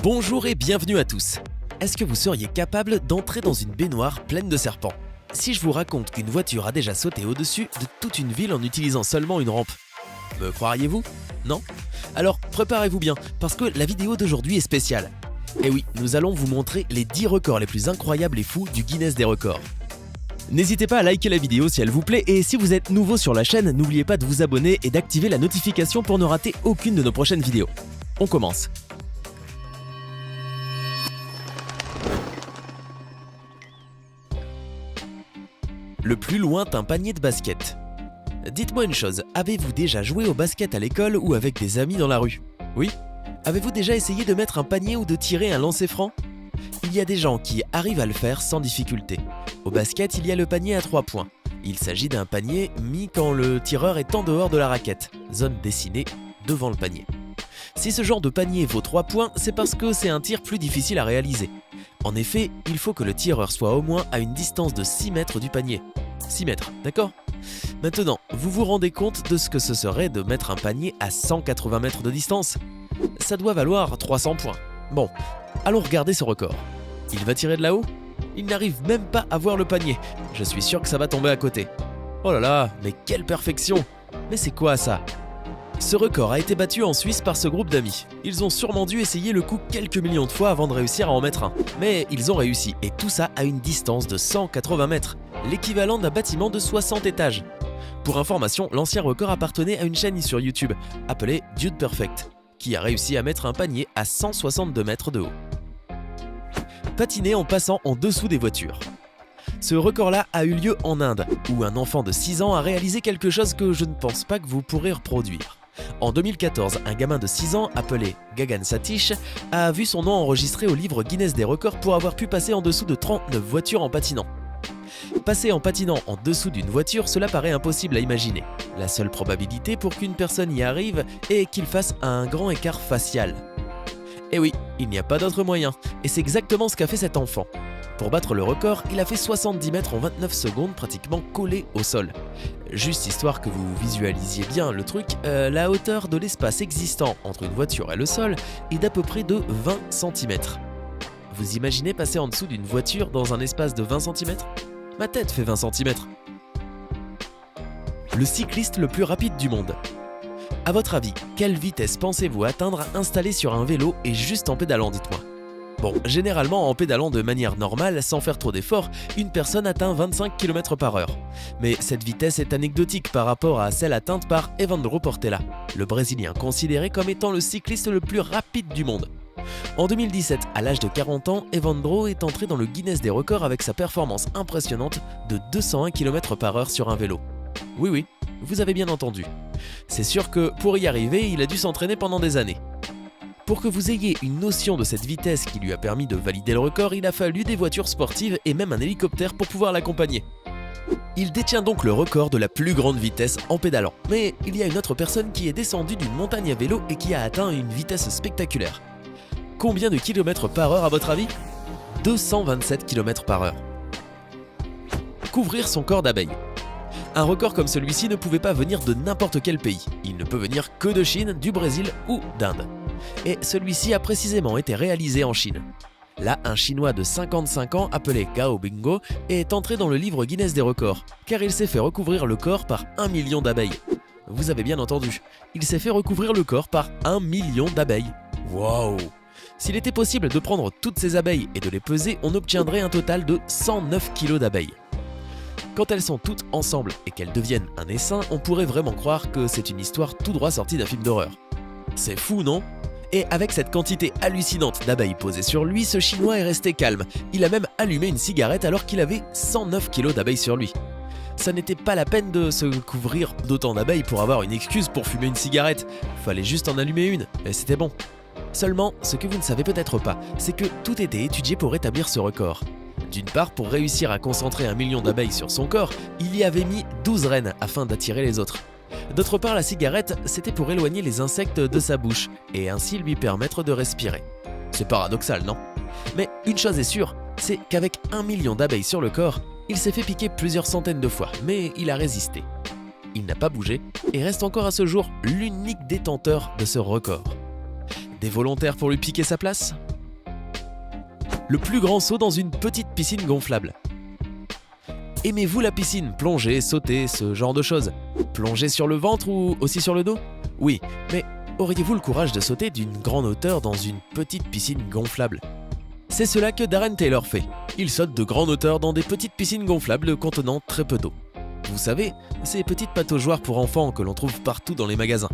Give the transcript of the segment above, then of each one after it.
Bonjour et bienvenue à tous. Est-ce que vous seriez capable d'entrer dans une baignoire pleine de serpents? Si je vous raconte qu'une voiture a déjà sauté au-dessus de toute une ville en utilisant seulement une rampe, me croiriez-vous? Non? Alors préparez-vous bien, parce que la vidéo d'aujourd'hui est spéciale. Et oui, nous allons vous montrer les 10 records les plus incroyables et fous du Guinness des records. N'hésitez pas à liker la vidéo si elle vous plaît, et si vous êtes nouveau sur la chaîne, n'oubliez pas de vous abonner et d'activer la notification pour ne rater aucune de nos prochaines vidéos. On commence. Le plus lointain panier de basket. Dites-moi une chose, avez-vous déjà joué au basket à l'école ou avec des amis dans la rue? Oui? Avez-vous déjà essayé de mettre un panier ou de tirer un lancer franc? Il y a des gens qui arrivent à le faire sans difficulté. Au basket, il y a le panier à 3 points. Il s'agit d'un panier mis quand le tireur est en dehors de la raquette, zone dessinée devant le panier. Si ce genre de panier vaut 3 points, c'est parce que c'est un tir plus difficile à réaliser. En effet, il faut que le tireur soit au moins à une distance de 6 mètres du panier. 6 mètres, d'accord? Maintenant, vous vous rendez compte de ce que ce serait de mettre un panier à 180 mètres de distance? Ça doit valoir 300 points. Bon, allons regarder ce record. Il va tirer de là-haut? Il n'arrive même pas à voir le panier. Je suis sûr que ça va tomber à côté. Oh là là, mais quelle perfection! Mais c'est quoi ça? Ce record a été battu en Suisse par ce groupe d'amis. Ils ont sûrement dû essayer le coup quelques millions de fois avant de réussir à en mettre un. Mais ils ont réussi, et tout ça à une distance de 180 mètres, l'équivalent d'un bâtiment de 60 étages. Pour information, l'ancien record appartenait à une chaîne sur YouTube, appelée Dude Perfect, qui a réussi à mettre un panier à 162 mètres de haut. Patiner en passant en dessous des voitures. Ce record-là a eu lieu en Inde, où un enfant de 6 ans a réalisé quelque chose que je ne pense pas que vous pourrez reproduire. En 2014, un gamin de 6 ans appelé Gagan Satish a vu son nom enregistré au livre Guinness des records pour avoir pu passer en dessous de 39 voitures en patinant. Passer en patinant en dessous d'une voiture, cela paraît impossible à imaginer. La seule probabilité pour qu'une personne y arrive est qu'il fasse un grand écart facial. Et oui, il n'y a pas d'autre moyen, et c'est exactement ce qu'a fait cet enfant. Pour battre le record, il a fait 70 mètres en 29 secondes, pratiquement collé au sol. Juste histoire que vous visualisiez bien le truc, la hauteur de l'espace existant entre une voiture et le sol est d'à peu près de 20 cm. Vous imaginez passer en dessous d'une voiture dans un espace de 20 cm? Ma tête fait 20 cm. Le cycliste le plus rapide du monde. À votre avis, quelle vitesse pensez-vous atteindre installé sur un vélo et juste en pédalant, dites-moi? Bon, généralement en pédalant de manière normale, sans faire trop d'efforts, une personne atteint 25 km/h. Mais cette vitesse est anecdotique par rapport à celle atteinte par Evandro Portela, le Brésilien considéré comme étant le cycliste le plus rapide du monde. En 2017, à l'âge de 40 ans, Evandro est entré dans le Guinness des records avec sa performance impressionnante de 201 km/h sur un vélo. Oui, vous avez bien entendu. C'est sûr que pour y arriver, il a dû s'entraîner pendant des années. Pour que vous ayez une notion de cette vitesse qui lui a permis de valider le record, il a fallu des voitures sportives et même un hélicoptère pour pouvoir l'accompagner. Il détient donc le record de la plus grande vitesse en pédalant. Mais il y a une autre personne qui est descendue d'une montagne à vélo et qui a atteint une vitesse spectaculaire. Combien de kilomètres par heure à votre avis? 227 km/h. Couvrir son corps d'abeilles. Un record comme celui-ci ne pouvait pas venir de n'importe quel pays. Il ne peut venir que de Chine, du Brésil ou d'Inde. Et celui-ci a précisément été réalisé en Chine. Là, un Chinois de 55 ans appelé Gao Bingo est entré dans le livre Guinness des records, car il s'est fait recouvrir le corps par 1 million d'abeilles. Vous avez bien entendu, il s'est fait recouvrir le corps par 1 million d'abeilles. Waouh! S'il était possible de prendre toutes ces abeilles et de les peser, on obtiendrait un total de 109 kg d'abeilles. Quand elles sont toutes ensemble et qu'elles deviennent un essaim, on pourrait vraiment croire que c'est une histoire tout droit sortie d'un film d'horreur. C'est fou, non? Et avec cette quantité hallucinante d'abeilles posées sur lui, ce Chinois est resté calme. Il a même allumé une cigarette alors qu'il avait 109 kg d'abeilles sur lui. Ça n'était pas la peine de se couvrir d'autant d'abeilles pour avoir une excuse pour fumer une cigarette. Fallait juste en allumer une, et c'était bon. Seulement, ce que vous ne savez peut-être pas, c'est que tout était étudié pour établir ce record. D'une part, pour réussir à concentrer 1 million d'abeilles sur son corps, il y avait mis 12 reines afin d'attirer les autres. D'autre part, la cigarette, c'était pour éloigner les insectes de sa bouche et ainsi lui permettre de respirer. C'est paradoxal, non? Mais une chose est sûre, c'est qu'avec 1 million d'abeilles sur le corps, il s'est fait piquer plusieurs centaines de fois, mais il a résisté. Il n'a pas bougé et reste encore à ce jour l'unique détenteur de ce record. Des volontaires pour lui piquer sa place? Le plus grand saut dans une petite piscine gonflable. Aimez-vous la piscine, plonger, sauter, ce genre de choses? Plonger sur le ventre ou aussi sur le dos? Oui, mais auriez-vous le courage de sauter d'une grande hauteur dans une petite piscine gonflable? C'est cela que Darren Taylor fait. Il saute de grande hauteur dans des petites piscines gonflables contenant très peu d'eau. Vous savez, ces petites pataugeoires pour enfants que l'on trouve partout dans les magasins.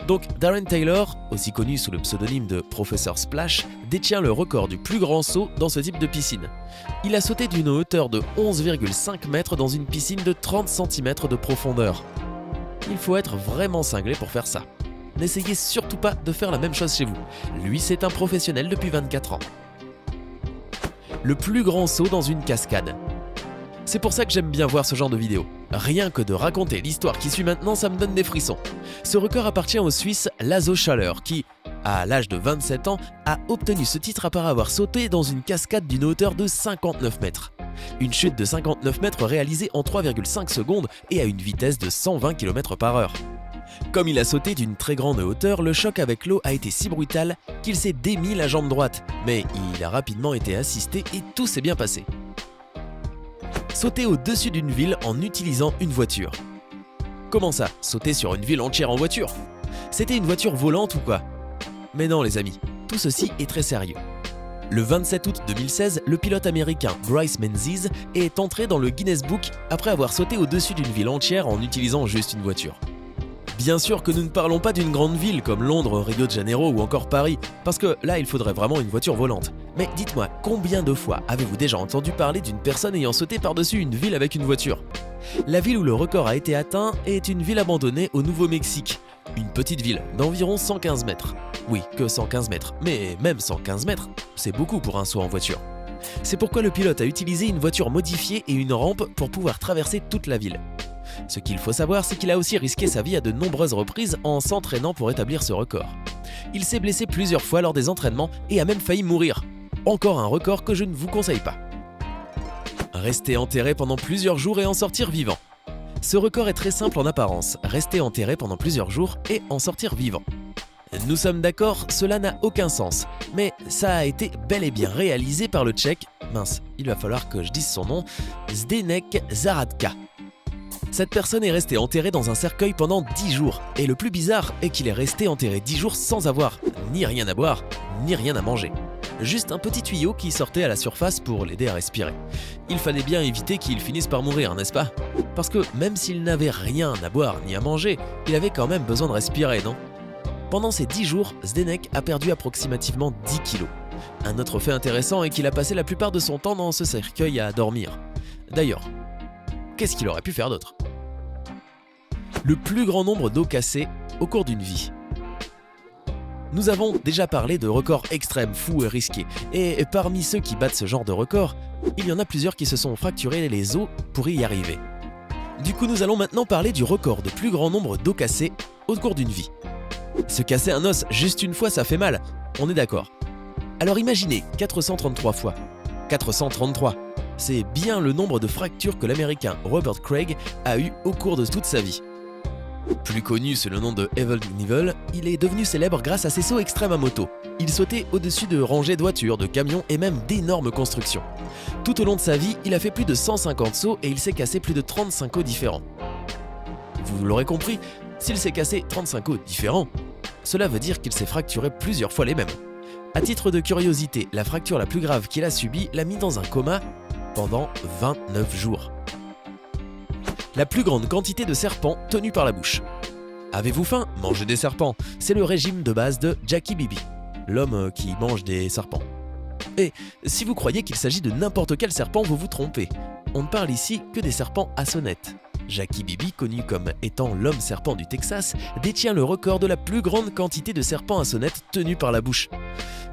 Donc Darren Taylor, aussi connu sous le pseudonyme de Professeur Splash, détient le record du plus grand saut dans ce type de piscine. Il a sauté d'une hauteur de 11,5 mètres dans une piscine de 30 cm de profondeur. Il faut être vraiment cinglé pour faire ça. N'essayez surtout pas de faire la même chose chez vous. Lui, c'est un professionnel depuis 24 ans. Le plus grand saut dans une cascade. C'est pour ça que j'aime bien voir ce genre de vidéos. Rien que de raconter l'histoire qui suit maintenant, ça me donne des frissons. Ce record appartient au Suisse Laszlo Schaller qui, à l'âge de 27 ans, a obtenu ce titre après avoir sauté dans une cascade d'une hauteur de 59 mètres. Une chute de 59 mètres réalisée en 3,5 secondes et à une vitesse de 120 km/h. Comme il a sauté d'une très grande hauteur, le choc avec l'eau a été si brutal qu'il s'est démis la jambe droite, mais il a rapidement été assisté et tout s'est bien passé. Sauter au-dessus d'une ville en utilisant une voiture. Comment ça, sauter sur une ville entière en voiture? C'était une voiture volante ou quoi? Mais non les amis, tout ceci est très sérieux. Le 27 août 2016, le pilote américain Bryce Menzies est entré dans le Guinness Book après avoir sauté au-dessus d'une ville entière en utilisant juste une voiture. Bien sûr que nous ne parlons pas d'une grande ville comme Londres, Rio de Janeiro ou encore Paris, parce que là il faudrait vraiment une voiture volante. Mais dites-moi, combien de fois avez-vous déjà entendu parler d'une personne ayant sauté par-dessus une ville avec une voiture? La ville où le record a été atteint est une ville abandonnée au Nouveau-Mexique, une petite ville d'environ 115 mètres. Oui, que 115 mètres, mais même 115 mètres, c'est beaucoup pour un saut en voiture. C'est pourquoi le pilote a utilisé une voiture modifiée et une rampe pour pouvoir traverser toute la ville. Ce qu'il faut savoir, c'est qu'il a aussi risqué sa vie à de nombreuses reprises en s'entraînant pour établir ce record. Il s'est blessé plusieurs fois lors des entraînements et a même failli mourir. Encore un record que je ne vous conseille pas. Rester enterré pendant plusieurs jours et en sortir vivant. Ce record est très simple en apparence, rester enterré pendant plusieurs jours et en sortir vivant. Nous sommes d'accord, cela n'a aucun sens, mais ça a été bel et bien réalisé par le Tchèque, il va falloir que je dise son nom, Zdeněk Zaradka. Cette personne est restée enterrée dans un cercueil pendant 10 jours, et le plus bizarre est qu'il est resté enterré 10 jours sans avoir ni rien à boire, ni rien à manger. Juste un petit tuyau qui sortait à la surface pour l'aider à respirer. Il fallait bien éviter qu'il finisse par mourir, n'est-ce pas? Parce que même s'il n'avait rien à boire ni à manger, il avait quand même besoin de respirer, non? Pendant ces 10 jours, Zdeněk a perdu approximativement 10 kilos. Un autre fait intéressant est qu'il a passé la plupart de son temps dans ce cercueil à dormir. D'ailleurs, qu'est-ce qu'il aurait pu faire d'autre? Le plus grand nombre d'eau cassée au cours d'une vie. Nous avons déjà parlé de records extrêmes, fous et risqués, et parmi ceux qui battent ce genre de record, il y en a plusieurs qui se sont fracturés les os pour y arriver. Du coup, nous allons maintenant parler du record de plus grand nombre d'os cassés au cours d'une vie. Se casser un os juste une fois, ça fait mal, on est d'accord. Alors imaginez 433 fois. 433, c'est bien le nombre de fractures que l'américain Robert Craig a eu au cours de toute sa vie. Plus connu sous le nom de Evel Knievel, il est devenu célèbre grâce à ses sauts extrêmes à moto. Il sautait au-dessus de rangées de voitures, de camions et même d'énormes constructions. Tout au long de sa vie, il a fait plus de 150 sauts et il s'est cassé plus de 35 os différents. Vous l'aurez compris, s'il s'est cassé 35 os différents, cela veut dire qu'il s'est fracturé plusieurs fois les mêmes. À titre de curiosité, la fracture la plus grave qu'il a subie l'a mis dans un coma pendant 29 jours. La plus grande quantité de serpents tenus par la bouche. Avez-vous faim? Mangez des serpents. C'est le régime de base de Jackie Bibi, l'homme qui mange des serpents. Et si vous croyez qu'il s'agit de n'importe quel serpent, vous vous trompez. On ne parle ici que des serpents à sonnette. Jackie Bibi, connu comme étant l'homme serpent du Texas, détient le record de la plus grande quantité de serpents à sonnette tenus par la bouche.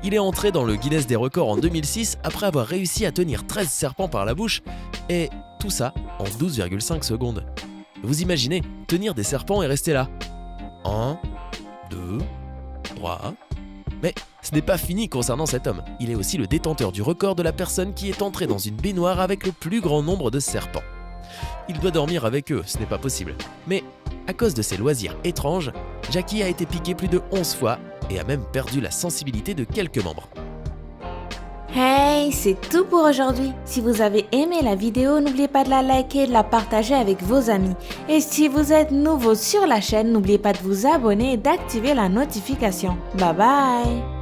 Il est entré dans le Guinness des records en 2006 après avoir réussi à tenir 13 serpents par la bouche, et tout ça en 12,5 secondes. Vous imaginez tenir des serpents et rester là. 1, 2, 3... Mais ce n'est pas fini concernant cet homme. Il est aussi le détenteur du record de la personne qui est entrée dans une baignoire avec le plus grand nombre de serpents. Il doit dormir avec eux, ce n'est pas possible. Mais à cause de ses loisirs étranges, Jackie a été piqué plus de 11 fois et a même perdu la sensibilité de quelques membres. Hey, c'est tout pour aujourd'hui. Si vous avez aimé la vidéo, n'oubliez pas de la liker et de la partager avec vos amis. Et si vous êtes nouveau sur la chaîne, n'oubliez pas de vous abonner et d'activer la notification. Bye bye!